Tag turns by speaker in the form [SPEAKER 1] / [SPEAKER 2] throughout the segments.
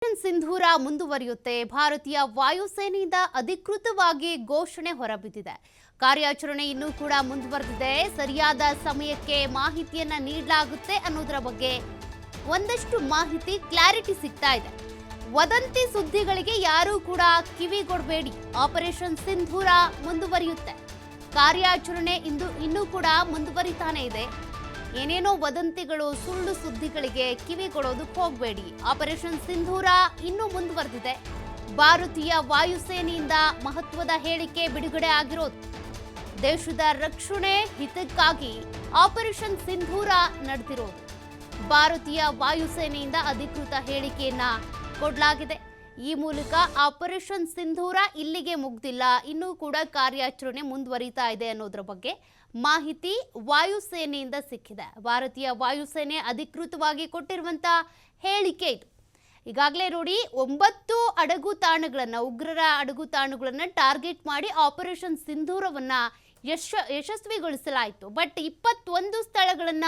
[SPEAKER 1] ಸಿಂಧೂರ ಮುಂದುವರಿಯುತ್ತೆ. ಭಾರತೀಯ ವಾಯುಸೇನೆಯಿಂದ ಅಧಿಕೃತವಾಗಿ ಘೋಷಣೆ ಹೊರಬಿದ್ದಿದೆ. ಕಾರ್ಯಾಚರಣೆ ಇನ್ನೂ ಕೂಡ ಮುಂದುವರೆದಿದೆ. ಸರಿಯಾದ ಸಮಯಕ್ಕೆ ಮಾಹಿತಿಯನ್ನ ನೀಡಲಾಗುತ್ತೆ ಅನ್ನೋದರ ಬಗ್ಗೆ ಒಂದಷ್ಟು ಮಾಹಿತಿ ಕ್ಲಾರಿಟಿ ಸಿಗ್ತಾ ಇದೆ. ವದಂತಿ ಸುದ್ದಿಗಳಿಗೆ ಯಾರೂ ಕೂಡ ಕಿವಿಗೊಡಬೇಡಿ. ಆಪರೇಷನ್ ಸಿಂಧೂರ ಮುಂದುವರಿಯುತ್ತೆ. ಕಾರ್ಯಾಚರಣೆ ಇನ್ನೂ ಕೂಡ ಮುಂದುವರಿತಾನೆ ಇದೆ. ಏನೇನೋ ವದಂತಿಗಳು, ಸುಳ್ಳು ಸುದ್ದಿಗಳಿಗೆ ಕಿವಿಗೊಡೋದಕ್ಕೆ ಹೋಗಬೇಡಿ. ಆಪರೇಷನ್ ಸಿಂಧೂರ ಇನ್ನೂ ಮುಂದುವರೆದಿದೆ. ಭಾರತೀಯ ವಾಯುಸೇನೆಯಿಂದ ಮಹತ್ವದ ಹೇಳಿಕೆ ಬಿಡುಗಡೆ ಆಗಿರೋದು. ದೇಶದ ರಕ್ಷಣೆ ಹಿತಕ್ಕಾಗಿ ಆಪರೇಷನ್ ಸಿಂಧೂರ ನಡೆದಿರೋದು. ಭಾರತೀಯ ವಾಯುಸೇನೆಯಿಂದ ಅಧಿಕೃತ ಹೇಳಿಕೆಯನ್ನ ಕೊಡಲಾಗಿದೆ. ಈ ಮೂಲಕ ಆಪರೇಷನ್ ಸಿಂಧೂರ ಇಲ್ಲಿಗೆ ಮುಗ್ದಿಲ್ಲ, ಇನ್ನೂ ಕೂಡ ಕಾರ್ಯಾಚರಣೆ ಮುಂದುವರಿತಾ ಇದೆ ಅನ್ನೋದ್ರ ಬಗ್ಗೆ ಮಾಹಿತಿ ವಾಯುಸೇನೆಯಿಂದ ಸಿಕ್ಕಿದೆ. ಭಾರತೀಯ ವಾಯುಸೇನೆ ಅಧಿಕೃತವಾಗಿ ಕೊಟ್ಟಿರುವಂತ ಹೇಳಿಕೆ ಇದು. ಈಗಾಗಲೇ ನೋಡಿ, 9 ಅಡಗುತಾಣಗಳನ್ನ, ಉಗ್ರರ ಅಡಗುತಾಣಗಳನ್ನ ಟಾರ್ಗೆಟ್ ಮಾಡಿ ಆಪರೇಷನ್ ಸಿಂಧೂರವನ್ನ ಯಶಸ್ವಿಗೊಳಿಸಲಾಯಿತು. ಬಟ್ 21 ಸ್ಥಳಗಳನ್ನ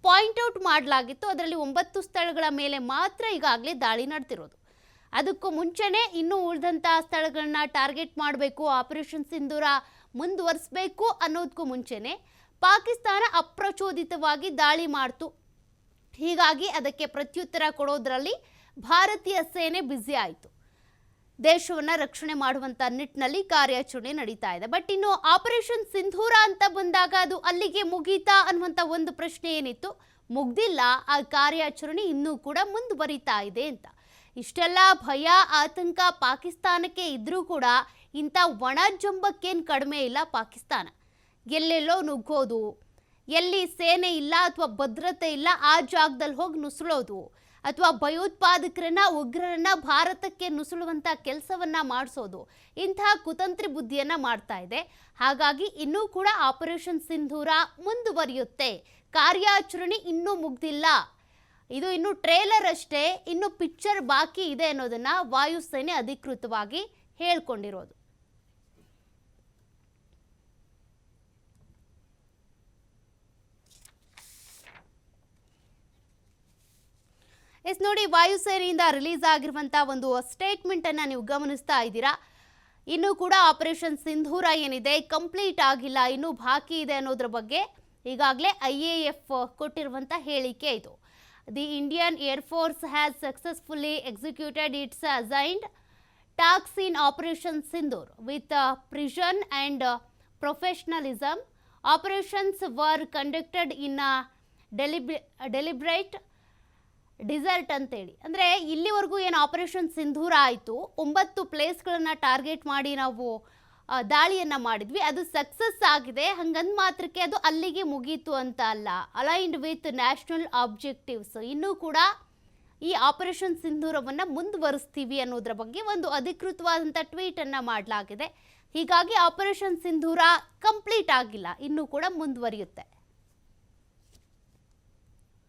[SPEAKER 1] ಪಾಯಿಂಟ್ ಔಟ್ ಮಾಡಲಾಗಿತ್ತು. ಅದರಲ್ಲಿ 9 ಸ್ಥಳಗಳ ಮೇಲೆ ಮಾತ್ರ ಈಗಾಗಲೇ ದಾಳಿ ನಡೆದಿರೋದು. ಅದಕ್ಕೂ ಮುಂಚೆನೇ ಇನ್ನೂ ಉಳಿದಂಥ ಸ್ಥಳಗಳನ್ನ ಟಾರ್ಗೆಟ್ ಮಾಡಬೇಕು, ಆಪರೇಷನ್ ಸಿಂಧೂರ ಮುಂದುವರಿಸಬೇಕು ಅನ್ನೋದಕ್ಕೂ ಮುಂಚೆನೆ ಪಾಕಿಸ್ತಾನ ಅಪ್ರಚೋದಿತವಾಗಿ ದಾಳಿ ಮಾಡ್ತು. ಹೀಗಾಗಿ ಅದಕ್ಕೆ ಪ್ರತ್ಯುತ್ತರ ಕೊಡೋದ್ರಲ್ಲಿ ಭಾರತೀಯ ಸೇನೆ ಬ್ಯುಸಿ ಆಯಿತು. ದೇಶವನ್ನ ರಕ್ಷಣೆ ಮಾಡುವಂತ ನಿಟ್ಟಿನಲ್ಲಿ ಕಾರ್ಯಾಚರಣೆ ನಡೀತಾ ಇದೆ. ಬಟ್ ಇನ್ನು ಆಪರೇಷನ್ ಸಿಂಧೂರ ಅಂತ ಬಂದಾಗ ಅದು ಅಲ್ಲಿಗೆ ಮುಗೀತಾ ಅನ್ನುವಂಥ ಒಂದು ಪ್ರಶ್ನೆ ಏನಿತ್ತು, ಮುಗ್ದಿಲ್ಲ. ಆ ಕಾರ್ಯಾಚರಣೆ ಇನ್ನೂ ಕೂಡ ಮುಂದುವರಿತಾ ಇದೆ ಅಂತ. ಇಷ್ಟೆಲ್ಲ ಭಯ ಆತಂಕ ಪಾಕಿಸ್ತಾನಕ್ಕೆ ಇದ್ರೂ ಕೂಡ ಇಂಥ ಒಣ ಜಂಬಕ್ಕೇನು ಕಡಿಮೆ ಇಲ್ಲ ಪಾಕಿಸ್ತಾನ. ಎಲ್ಲೆಲ್ಲೋ ನುಗ್ಗೋದು, ಎಲ್ಲಿ ಸೇನೆ ಇಲ್ಲ ಅಥವಾ ಭದ್ರತೆ ಇಲ್ಲ ಆ ಜಾಗದಲ್ಲಿ ಹೋಗಿ ನುಸುಳೋದು, ಅಥವಾ ಭಯೋತ್ಪಾದಕರನ್ನ, ಉಗ್ರರನ್ನ ಭಾರತಕ್ಕೆ ನುಸುಳುವಂಥ ಕೆಲಸವನ್ನ ಮಾಡಿಸೋದು, ಇಂತಹ ಕುತಂತ್ರಿ ಬುದ್ಧಿಯನ್ನ ಮಾಡ್ತಾ ಇದೆ. ಹಾಗಾಗಿ ಇನ್ನೂ ಕೂಡ ಆಪರೇಷನ್ ಸಿಂಧೂರ ಮುಂದುವರಿಯುತ್ತೆ. ಕಾರ್ಯಾಚರಣೆ ಇನ್ನೂ ಮುಗ್ದಿಲ್ಲ. ಇದು ಇನ್ನು ಟ್ರೇಲರ್ ಅಷ್ಟೇ, ಇನ್ನು ಪಿಕ್ಚರ್ ಬಾಕಿ ಇದೆ ಅನ್ನೋದನ್ನ ವಾಯುಸೇನೆ ಅಧಿಕೃತವಾಗಿ ಹೇಳ್ಕೊಂಡಿರೋದು. ನೋಡಿ, ವಾಯುಸೇನೆಯಿಂದ ರಿಲೀಸ್ ಆಗಿರುವಂತ ಒಂದು ಸ್ಟೇಟ್ಮೆಂಟ್ ಅನ್ನ ನೀವು ಗಮನಿಸ್ತಾ ಇದ್ದೀರಾ. ಇನ್ನೂ ಕೂಡ ಆಪರೇಷನ್ ಸಿಂಧೂರ ಏನಿದೆ ಕಂಪ್ಲೀಟ್ ಆಗಿಲ್ಲ, ಇನ್ನೂ ಬಾಕಿ ಇದೆ ಅನ್ನೋದ್ರ ಬಗ್ಗೆ ಈಗಾಗಲೇ IAF ಕೊಟ್ಟಿರುವಂತ ಹೇಳಿಕೆ ಇದು. The Indian Air Force has successfully executed its assigned tasks in Operation Sindoor with precision and professionalism. Operations were conducted in a deliberate desert ಅಂತೇಳಿ. ಅಂದರೆ ಇಲ್ಲಿವರೆಗೂ ಏನು ಆಪರೇಷನ್ ಸಿಂಧೂರ ಆಯಿತು, 9 ಪ್ಲೇಸ್ಗಳನ್ನು ಟಾರ್ಗೆಟ್ ಮಾಡಿ ನಾವು ದಾಳಿಯನ್ನು ಮಾಡಿದ್ವಿ, ಅದು ಸಕ್ಸಸ್ ಆಗಿದೆ. ಹಂಗಂದ ಮಾತ್ರಕ್ಕೆ ಅದು ಅಲ್ಲಿಗೆ ಮುಗೀತು ಅಂತ ಅಲ್ಲ. ಅಲೈನ್ಡ್ ವಿತ್ ನ್ಯಾಷನಲ್ ಆಬ್ಜೆಕ್ಟಿವ್ಸ್, ಇನ್ನೂ ಕೂಡ ಈ ಆಪರೇಷನ್ ಸಿಂಧೂರವನ್ನು ಮುಂದುವರಿಸ್ತೀವಿ ಅನ್ನೋದ್ರ ಬಗ್ಗೆ ಒಂದು ಅಧಿಕೃತವಾದಂಥ ಟ್ವೀಟನ್ನು ಮಾಡಲಾಗಿದೆ. ಹೀಗಾಗಿ ಆಪರೇಷನ್ ಸಿಂಧೂರ ಕಂಪ್ಲೀಟ್ ಆಗಿಲ್ಲ, ಇನ್ನೂ ಕೂಡ ಮುಂದುವರಿಯುತ್ತೆ.